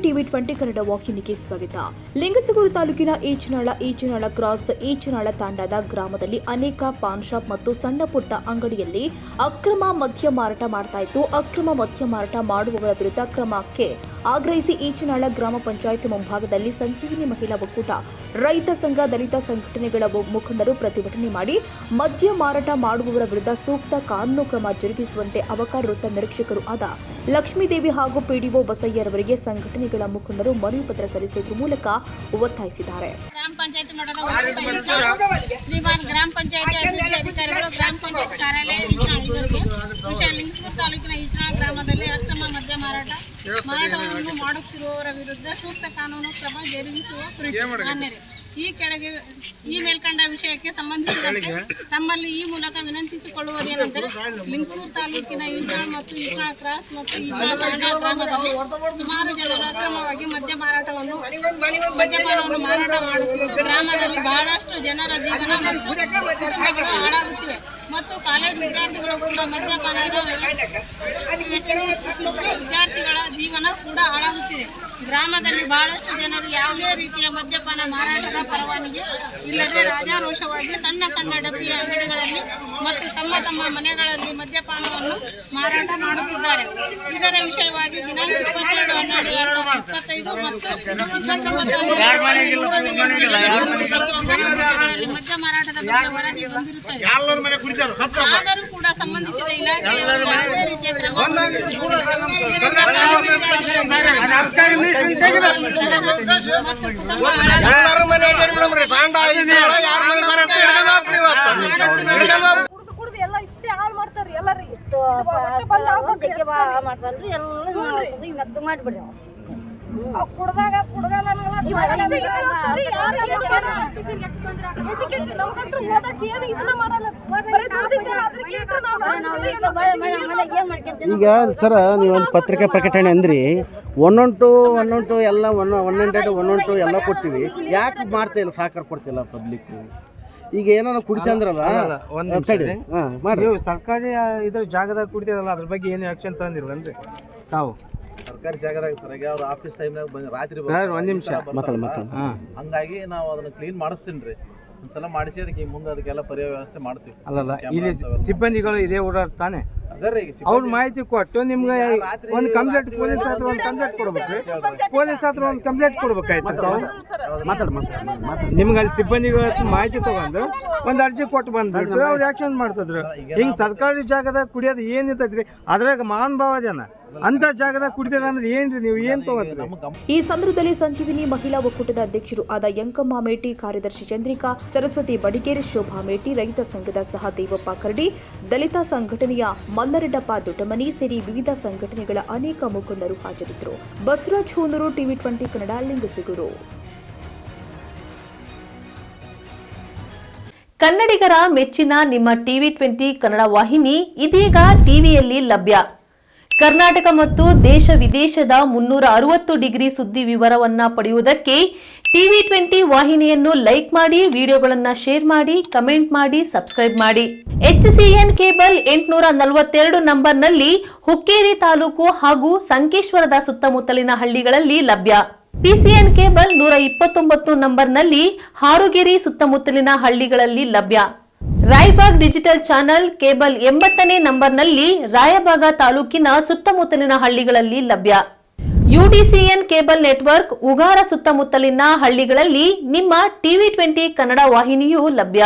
TV 20 Kannada ವಾಹಿನಿಗೆ ಸ್ವಾಗತ. ಲಿಂಗಸಗೂರು ತಾಲೂಕಿನ ಈಚನಾಳ ಕ್ರಾಸ್ ಈಚನಾಳ ತಾಂಡಾದ ಗ್ರಾಮದಲ್ಲಿ ಅನೇಕ ಪಾನ್ ಶಾಪ್ ಮತ್ತು ಸಣ್ಣ ಪುಟ್ಟ ಅಂಗಡಿಯಲ್ಲಿ ಅಕ್ರಮ ಮದ್ಯ ಮಾರಾಟ ಮಾಡ್ತಾ ಇತ್ತು. ಅಕ್ರಮ ಮದ್ಯ ಮಾರಾಟ ಮಾಡುವವರ ವಿರುದ್ಧ ಕ್ರಮಕ್ಕೆ ಆಗ್ರಹಿಸಿ ಈಚನಾಳ ಗ್ರಾಮ ಪಂಚಾಯತ್ ಮುಂಭಾಗದಲ್ಲಿ ಸಂಜೀವಿನಿ ಮಹಿಳಾ ಒಕ್ಕೂಟ, ರೈತ ಸಂಘ, ದಲಿತ ಸಂಘಟನೆಗಳ ಮುಖಂಡರು ಪ್ರತಿಭಟನೆ ಮಾಡಿ ಮದ್ಯ ಮಾರಾಟ ಮಾಡುವವರ ವಿರುದ್ಧ ಸೂಕ್ತ ಕಾನೂನು ಕ್ರಮ ಜರುಗಿಸುವಂತೆ ಅವಕಾಶ ವೃತ್ತ ನಿರೀಕ್ಷಕರು ಆದ ಲಕ್ಷ್ಮೀದೇವಿ ಹಾಗೂ ಪಿಡಿಒ ಬಸಯ್ಯರವರಿಗೆ ಸಂಘಟನೆಗಳ ಮುಖಂಡರು ಮನವಿ ಪತ್ರ ಸಲ್ಲಿಸುವ ಮೂಲಕ ಒತ್ತಾಯಿಸಿದ್ದಾರೆ. ಗ್ರಾಮ ಪಂಚಾಯತ್ ಶ್ರೀಮಾನ್ ಗ್ರಾಮ ಪಂಚಾಯತ್ ಅಧಿಕಾರಿಗಳು ಗ್ರಾಮ ಪಂಚಾಯತ್ ಕಾರ್ಯಾಲಯ ಲಿಂಗಸಗೂರು ತಾಲೂಕಿನ ಈಚನಾಳ ಗ್ರಾಮದಲ್ಲಿ ಅಕ್ರಮ ಮದ್ಯ ಮಾರಾಟವನ್ನು ಮಾಡುತ್ತಿರುವವರ ವಿರುದ್ಧ ಸೂಕ್ತ ಕಾನೂನು ಕ್ರಮ ಜರುಗಿಸುವ ಕುರಿತು ಮಾನ್ಯರೇ, ಈ ಮೇಲ್ಕಂಡ ವಿಷಯಕ್ಕೆ ಸಂಬಂಧಿಸಿದಂತೆ ತಮ್ಮಲ್ಲಿ ಈ ಮೂಲಕ ವಿನಂತಿಸಿಕೊಳ್ಳುವುದೇನೆಂದರೆ, ಲಿಂಗಸಗೂರು ತಾಲೂಕಿನ ಈಚನಾಳ ಮತ್ತು ಈಚನಾಳ ಕ್ರಾಸ್ ಮತ್ತು ಈಚನಾಳ ತಾಂಡಾ ಗ್ರಾಮದಲ್ಲಿ ಸುಮಾರು ಜನರು ಅಕ್ರಮವಾಗಿ ಮದ್ಯಪಾನವನ್ನು ಮಾರಾಟ ಮಾಡುತ್ತಿದ್ದು ಗ್ರಾಮದಲ್ಲಿ ಬಹಳಷ್ಟು ಜನರ ಜೀವನ ಮತ್ತು ಕುಟುಂಬಗಳು ಹಾಳಾಗುತ್ತಿವೆ ಮತ್ತು ಕಾಲೇಜು ವಿದ್ಯಾರ್ಥಿಗಳು ಕೂಡ ಮದ್ಯಪಾನದ ವಿದ್ಯಾರ್ಥಿಗಳ ಜೀವನ ಕೂಡ ಹಾಳಾಗುತ್ತಿದೆ. ಗ್ರಾಮದಲ್ಲಿ ಬಹಳಷ್ಟು ಜನರು ಯಾವುದೇ ರೀತಿಯ ಮದ್ಯಪಾನ ಮಾರಾಟದ ಪರವಾನಗಿ ಇಲ್ಲದೆ ರಾಜಾರೋಷವಾಗಿ ಸಣ್ಣ ಸಣ್ಣ ಡಬ್ಬಿಯ ಅಂಗಡಿಗಳಲ್ಲಿ ಮತ್ತು ತಮ್ಮ ಮನೆಗಳಲ್ಲಿ ಮದ್ಯಪಾನವನ್ನು ಮಾರಾಟ ಮಾಡುತ್ತಿದ್ದಾರೆ. ಇದರ ವಿಷಯವಾಗಿ ದಿನಾಂಕ 22/12/2025 ಮತ್ತು 29/12/2025 ಮದ್ಯ ಮಾರಾಟದ ಬಗ್ಗೆ ವರದಿ ಬಂದಿರುತ್ತದೆ. ಆದರೂ ಕೂಡ ಸಂಬಂಧಿಸಿದ ಇಲಾಖೆಯವರು ಯಾವುದೇ ರೀತಿಯ ಕ್ರಮ ಇಷ್ಟೇ ಹಾಳು ಮಾಡ್ತಾರ್ರಿ ಎಲ್ಲಾರಿ ಮಾಡ್ಬಿಡ್ರಿ ಕುಡ್ದಾಗ ಈಗ ಸರ ನೀವೊಂದು ಪತ್ರಿಕಾ ಪ್ರಕಟಣೆ ಅಂದ್ರಿ, ಒನ್ನೊಂಟು ಎಲ್ಲ 100 ಎಲ್ಲ ಕೊಡ್ತೀವಿ, ಯಾಕೆ ಮಾಡ್ತಾ ಇಲ್ಲ, ಸಹಕಾರ ಕೊಡ್ತಿಲ್ಲ ಪಬ್ಲಿಕ್? ಈಗ ಏನಾರ ಕುಡಿತಂದ್ರಲ್ಲ ನೀವು ಸರ್ಕಾರಿ ಇದ್ರ ಜಾಗದಾಗ ಕುಡಿತೀರಲ್ಲ, ಅದ್ರ ಬಗ್ಗೆ ಏನು ಆಕ್ಷನ್ ತಗೊಂಡಿರಲ್ರಿ ತಾವು? ಸರ್ಕಾರಿ ಜಾಗದಾಗ ಸರಿಯಾಗಿ ಅವ್ರ ಆಫೀಸ್ ಟೈಮ್ನಾಗ ಬಂದು ರಾತ್ರಿ ಒಂದು ನಿಮಿಷ ಹಂಗಾಗಿ ನಾವು ಅದನ್ನ ಕ್ಲೀನ್ ಮಾಡಿಸ್ತೀನಿ ರೀ. ಒಂದ್ಸಲ ಮಾಡಿಸಿ ಅದಕ್ಕೆ ಮುಂದೆ ಅದಕ್ಕೆಲ್ಲ ಪರ್ಯಾಯ ವ್ಯವಸ್ಥೆ ಮಾಡ್ತೀವಿ. ಅಲ್ಲಲ್ಲ, ಇಲ್ಲಿ ಸಿಬ್ಬಂದಿಗಳು ಇದೇ ಓಡಾಡ್ತಾನೆ ತಾನೆ, ಅದೇ ರೀ ಅವ್ರ ಮಾಹಿತಿ ಕೊಟ್ಟು ನಿಮ್ಗೆ ಒಂದು ಕಂಪ್ಲೇಂಟ್ ಪೊಲೀಸ್ ಹತ್ರ ಒಂದು ಕಂಪ್ಲೇಂಟ್ ಕೊಡ್ಬೇಕ್ರಿ, ಪೊಲೀಸ್ ಹತ್ರ ಒಂದು ಕಂಪ್ಲೇಂಟ್ ಕೊಡ್ಬೇಕಾಯ್ತು. ನಿಮ್ಗೆ ಅಲ್ಲಿ ಸಿಬ್ಬಂದಿಗಳ ಮಾಹಿತಿ ತಗೊಂಡು ಒಂದು ಅರ್ಜಿ ಕೊಟ್ಟು ಬಂದ್ಬಿಟ್ಟು ಅವ್ರು ಆಕ್ಷನ್ ಮಾಡ್ತಿದ್ರು. ಹಿಂಗೆ ಸರ್ಕಾರಿ ಜಾಗದಾಗ ಕುಡಿಯೋದು ಏನಿರ್ತೈತ್ರಿ, ಅದ್ರಾಗ ಮಹಾನ್ ಭಾವ ಜನ ಅಂತ ಜಾಗದಾಗ ಕುಡಿತೀರ ಅಂದ್ರೆ ಏನ್ರಿ, ನೀವು ಏನ್ ತಗೋತೀರಿ? ಈ ಸಂದರ್ಭದಲ್ಲಿ ಸಂಜೀವಿನಿ ಮಹಿಳಾ ಒಕ್ಕೂಟದ ಅಧ್ಯಕ್ಷರು ಆದ ಯಂಕಮ್ಮ ಮೇಟಿ, ಕಾರ್ಯದರ್ಶಿ ಚಂದ್ರಿಕಾ, ಸರಸ್ವತಿ ಬಡಿಗೇರಿ, ಶೋಭಾ ಮೇಟಿ, ರೈತ ಸಂಘದ ಸಹ ದೇವಪ್ಪ ಕರಡಿ, ದಲಿತ ಸಂಘಟನೆಯ ಮಲ್ಲರೆಡ್ಡಪ್ಪ ದೊಡ್ಡಮನಿ ಸೇರಿ ವಿವಿಧ ಸಂಘಟನೆಗಳ ಅನೇಕ ಮುಖಂಡರು ಹಾಜರಿದ್ದರು. ಬಸವರಾಜ್ ಹೂನೂರು, ಟಿವಿ 20 ಕನ್ನಡ, ಲಿಂಗಸಗೂರು. ಕನ್ನಡಿಗರ ಮೆಚ್ಚಿನ ನಿಮ್ಮ ಟಿವಿ 20 ಕನ್ನಡ ವಾಹಿನಿ ಇದೀಗ ಟಿವಿಯಲ್ಲಿ ಲಭ್ಯ. ಕರ್ನಾಟಕ ಮತ್ತು ದೇಶ ವಿದೇಶದ 360 ಡಿಗ್ರಿ ಸುದ್ದಿ ವಿವರವನ್ನ ಪಡೆಯುವುದಕ್ಕೆ ಟಿವಿ 20 ವಾಹಿನಿಯನ್ನು ಲೈಕ್ ಮಾಡಿ, ವಿಡಿಯೋಗಳನ್ನು ಶೇರ್ ಮಾಡಿ, ಕಮೆಂಟ್ ಮಾಡಿ, ಸಬ್ಸ್ಕ್ರೈಬ್ ಮಾಡಿ. HCN ಕೇಬಲ್ 842 ನಂಬರ್ನಲ್ಲಿ ಹುಕ್ಕೇರಿ ತಾಲೂಕು ಹಾಗೂ ಸಂಕೇಶ್ವರದ ಸುತ್ತಮುತ್ತಲಿನ ಹಳ್ಳಿಗಳಲ್ಲಿ ಲಭ್ಯ. PCN ಕೇಬಲ್ 129 ನಂಬರ್ನಲ್ಲಿ ಹಾರುಗೆರೆ ಸುತ್ತಮುತ್ತಲಿನ ಹಳ್ಳಿಗಳಲ್ಲಿ ಲಭ್ಯ. ರಾಯಬಾಗ್ ಡಿಜಿಟಲ್ ಚಾನೆಲ್ ಕೇಬಲ್ 80ನೇ ನಂಬರ್ನಲ್ಲಿ ರಾಯಬಾಗ ತಾಲೂಕಿನ ಸುತ್ತಮುತ್ತಲಿನ ಹಳ್ಳಿಗಳಲ್ಲಿ ಲಭ್ಯ. UDCN ಕೇಬಲ್ ನೆಟ್ವರ್ಕ್ ಉಗಾರ ಸುತ್ತಮುತ್ತಲಿನ ಹಳ್ಳಿಗಳಲ್ಲಿ ನಿಮ್ಮ ಟಿವಿ 20 ಕನ್ನಡ ವಾಹಿನಿಯೂ ಲಭ್ಯ.